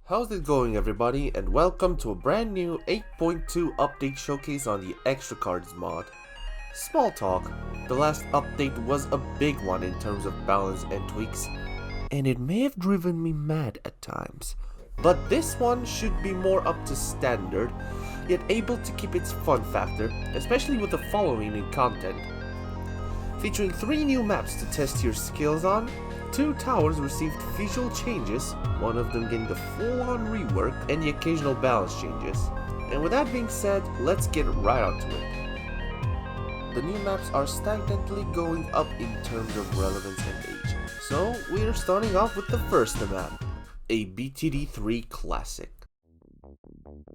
How's it going, everybody, and welcome to a brand new 8.2 update showcase on the XtraCards mod. Small talk, the last update was a big one in terms of balance and tweaks, and it may have driven me mad at times. But this one should be more up to standard, yet able to keep its fun factor, especially with the following in content. Featuring 3 new maps to test your skills on, 2 towers received visual changes, one of them getting the full-on rework, and the occasional balance changes. And with that being said, let's get right onto it. The new maps are stagnantly going up in terms of relevance and age. So we're starting off with the first map, a BTD 3 classic.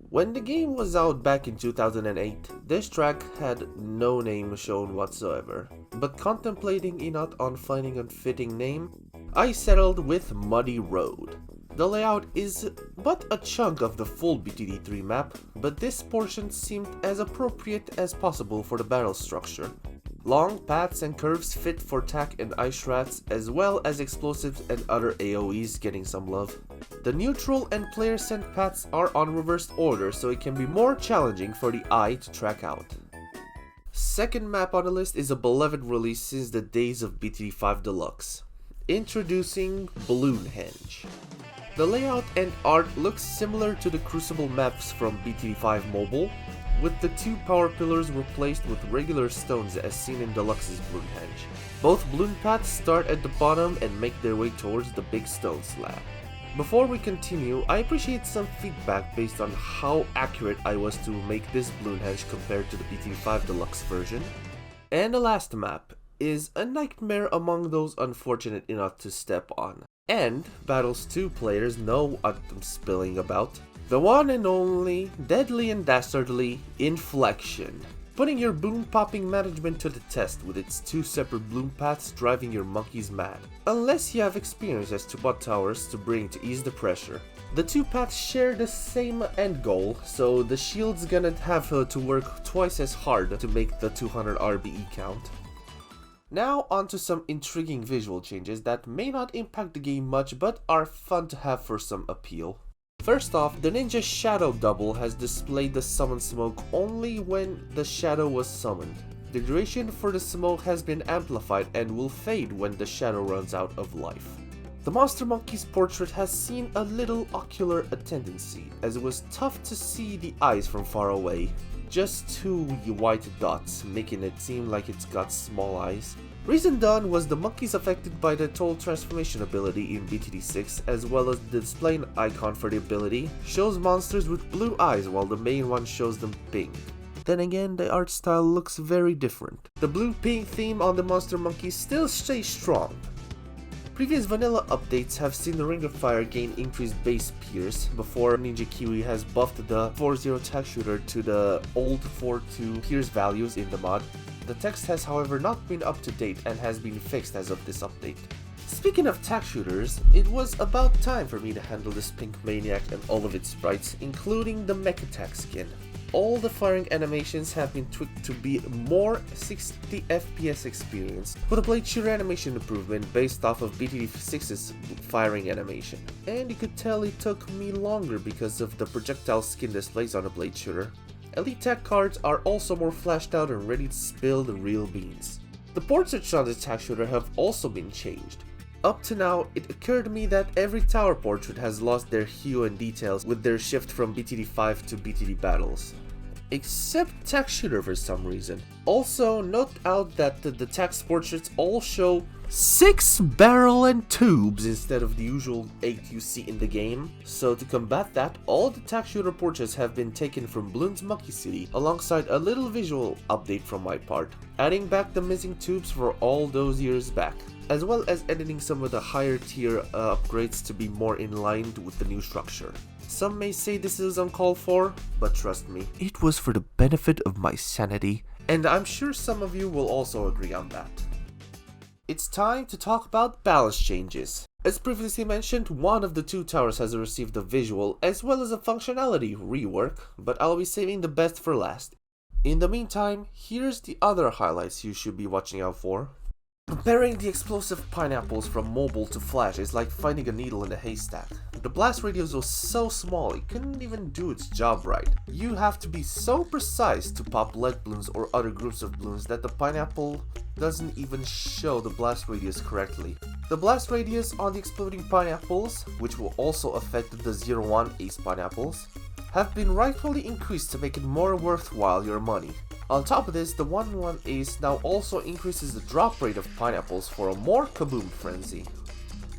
When the game was out back in 2008, this track had no name shown whatsoever, but contemplating enough on finding a fitting name, I settled with Muddy Road. The layout is but a chunk of the full BTD 3 map, but this portion seemed as appropriate as possible for the battle structure. Long paths and curves fit for tack and ice rats, as well as explosives and other AoEs getting some love. The neutral and player sent paths are on reversed order, so it can be more challenging for the eye to track out. Second map on the list is a beloved release since the days of BTD 5 Deluxe. Introducing Bloons. The layout and art looks similar to the Crucible maps from BTD 5 Mobile, with the 2 power pillars replaced with regular stones as seen in Deluxe's Bloons. Both balloon paths start at the bottom and make their way towards the big stone slab. Before we continue, I appreciate some feedback based on how accurate I was to make this Bloons compared to the BTD 5 Deluxe version. And the last map is a nightmare among those unfortunate enough to step on. And Battles 2 players know what I'm spilling about. The one and only, deadly and dastardly, Inflection. Putting your balloon popping management to the test with its 2 separate balloon paths driving your monkeys mad. Unless you have experience as to what towers to bring to ease the pressure. The 2 paths share the same end goal, so the shield's gonna have to work twice as hard to make the 200 RBE count. Now onto some intriguing visual changes that may not impact the game much but are fun to have for some appeal. First off, the ninja shadow double has displayed the summon smoke only when the shadow was summoned. The duration for the smoke has been amplified and will fade when the shadow runs out of life. The monster monkey's portrait has seen a little ocular tendency, as it was tough to see the eyes from far away. Just 2 white dots, making it seem like it's got small eyes. Reason done was the monkeys affected by the total transformation ability in BTD 6, as well as the display icon for the ability shows monsters with blue eyes while the main one shows them pink. Then again, the art style looks very different. The blue-pink theme on the monster monkeys still stays strong. Previous vanilla updates have seen the Ring of Fire gain increased base pierce before Ninja Kiwi has buffed the 4-0 Tack Shooter to the old 4-2 pierce values in the mod. The text has however not been up to date and has been fixed as of this update. Speaking of Tack Shooters, it was about time for me to handle this pink maniac and all of its sprites, including the Mech Attack skin. All the firing animations have been tweaked to be more 60 FPS experience, with a blade shooter animation improvement based off of BTD 6's firing animation. And you could tell it took me longer because of the projectile skin displays on a blade shooter. Elite Tack cards are also more flashed out and ready to spill the real beans. The portraits on the Tack Shooter have also been changed. Up to now, it occurred to me that every tower portrait has lost their hue and details with their shift from BTD 5 to BTD Battles. Except Tack Shooter for some reason. Also, note out that the Tack portraits all show 6 barrel and tubes instead of the usual 8 you see in the game. So to combat that, all the Tack Shooter portraits have been taken from Bloons Monkey City alongside a little visual update from my part, adding back the missing tubes for all those years back, as well as editing some of the higher tier upgrades to be more in line with the new structure. Some may say this is uncalled for, but trust me, it was for the benefit of my sanity, and I'm sure some of you will also agree on that. It's time to talk about balance changes. As previously mentioned, one of the 2 towers has received a visual as well as a functionality rework, but I'll be saving the best for last. In the meantime, here's the other highlights you should be watching out for. Comparing the explosive pineapples from mobile to flash is like finding a needle in a haystack. The blast radius was so small it couldn't even do its job right. You have to be so precise to pop lead balloons or other groups of balloons that the pineapple doesn't even show the blast radius correctly. The blast radius on the exploding pineapples, which will also affect the 0-1 ace pineapples, have been rightfully increased to make it more worthwhile your money. On top of this, the 1-1 ace now also increases the drop rate of pineapples for a more kaboom frenzy.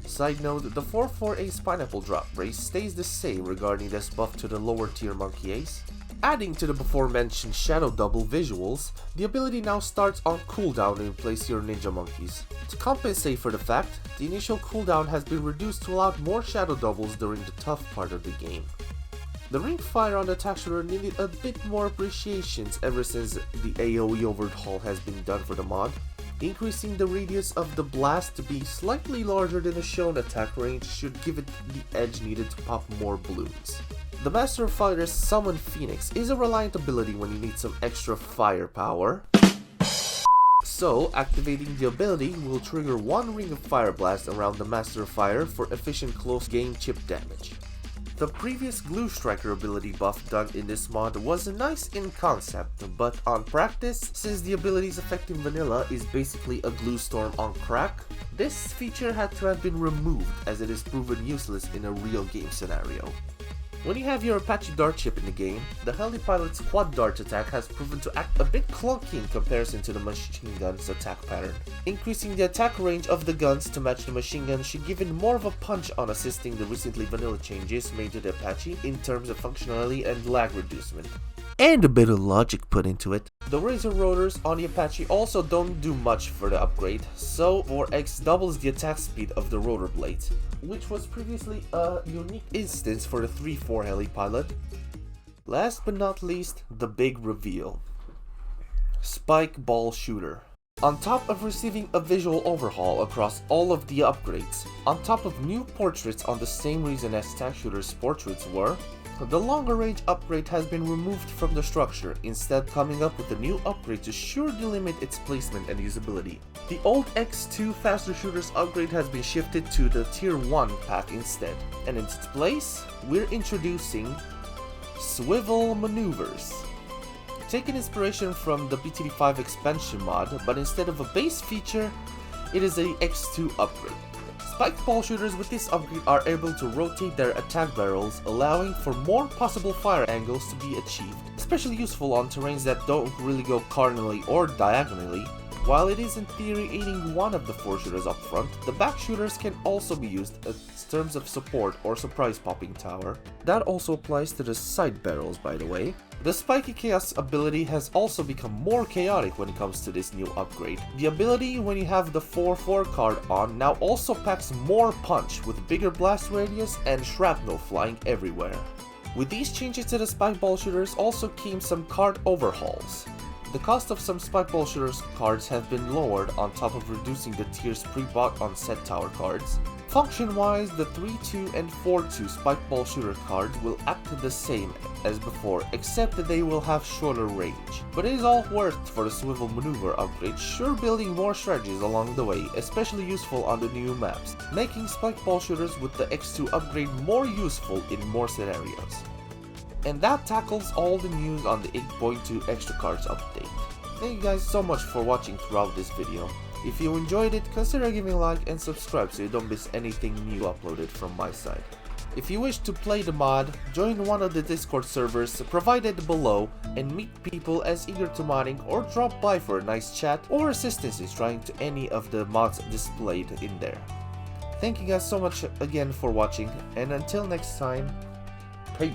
Side note, the 4-4 ace pineapple drop rate stays the same regarding this buff to the lower tier monkey ace. Adding to the before mentioned shadow double visuals, the ability now starts on cooldown when you place your ninja monkeys. To compensate for the fact, the initial cooldown has been reduced to allow more shadow doubles during the tough part of the game. The ring fire on the Tack Shooter needed a bit more appreciations ever since the AoE overhaul has been done for the mod. Increasing the radius of the blast to be slightly larger than the shown attack range should give it the edge needed to pop more balloons. The Master of Fire's Summon Phoenix is a reliant ability when you need some extra firepower. So, activating the ability will trigger one ring of fire blast around the Master of Fire for efficient close game chip damage. The previous Glue Striker ability buff done in this mod was nice in concept, but on practice, since the ability's effect in vanilla is basically a glue storm on crack, this feature had to have been removed as it is proven useless in a real game scenario. When you have your Apache dart chip in the game, the Heli Pilot's quad dart attack has proven to act a bit clunky in comparison to the machine gun's attack pattern. Increasing the attack range of the guns to match the machine gun should give it more of a punch on assisting the recently vanilla changes made to the Apache in terms of functionality and lag reducement. And a bit of logic put into it. The Razor rotors on the Apache also don't do much for the upgrade, so 4x doubles the attack speed of the rotor blades, which was previously a unique instance for the 3-4 Heli Pilot. Last but not least, the big reveal. Spike Ball Shooter. On top of receiving a visual overhaul across all of the upgrades, on top of new portraits on the same reason as Tack Shooter's portraits were, the longer range upgrade has been removed from the structure, instead coming up with a new upgrade to surely limit its placement and usability. The old X2 faster shooters upgrade has been shifted to the tier 1 path instead, and in its place, we're introducing Swivel Maneuvers. Taking inspiration from the BTD 5 expansion mod, but instead of a base feature, it is a X2 upgrade. Spiked ball shooters with this upgrade are able to rotate their attack barrels, allowing for more possible fire angles to be achieved, especially useful on terrains that don't really go cardinally or diagonally. While it is in theory aiding one of the 4 shooters up front, the back shooters can also be used in terms of support or surprise popping tower. That also applies to the side barrels, by the way. The Spiky Chaos ability has also become more chaotic when it comes to this new upgrade. The ability, when you have the 4-4 card on, now also packs more punch with bigger blast radius and shrapnel flying everywhere. With these changes to the Spike Ball Shooters also came some card overhauls. The cost of some Spike Ball Shooters cards have been lowered on top of reducing the tiers pre-bought on set tower cards. Function-wise, the 3-2 and 4-2 Spike Ball Shooter cards will act the same as before, except that they will have shorter range. But it is all worth for the Swivel Maneuver upgrade, sure building more strategies along the way, especially useful on the new maps, making Spike Ball Shooters with the X2 upgrade more useful in more scenarios. And that tackles all the news on the 8.2 XtraCards update. Thank you guys so much for watching throughout this video. If you enjoyed it, consider giving a like and subscribe so you don't miss anything new uploaded from my side. If you wish to play the mod, join one of the Discord servers provided below and meet people as eager to modding, or drop by for a nice chat or assistance in trying to any of the mods displayed in there. Thank you guys so much again for watching, and until next time, peace.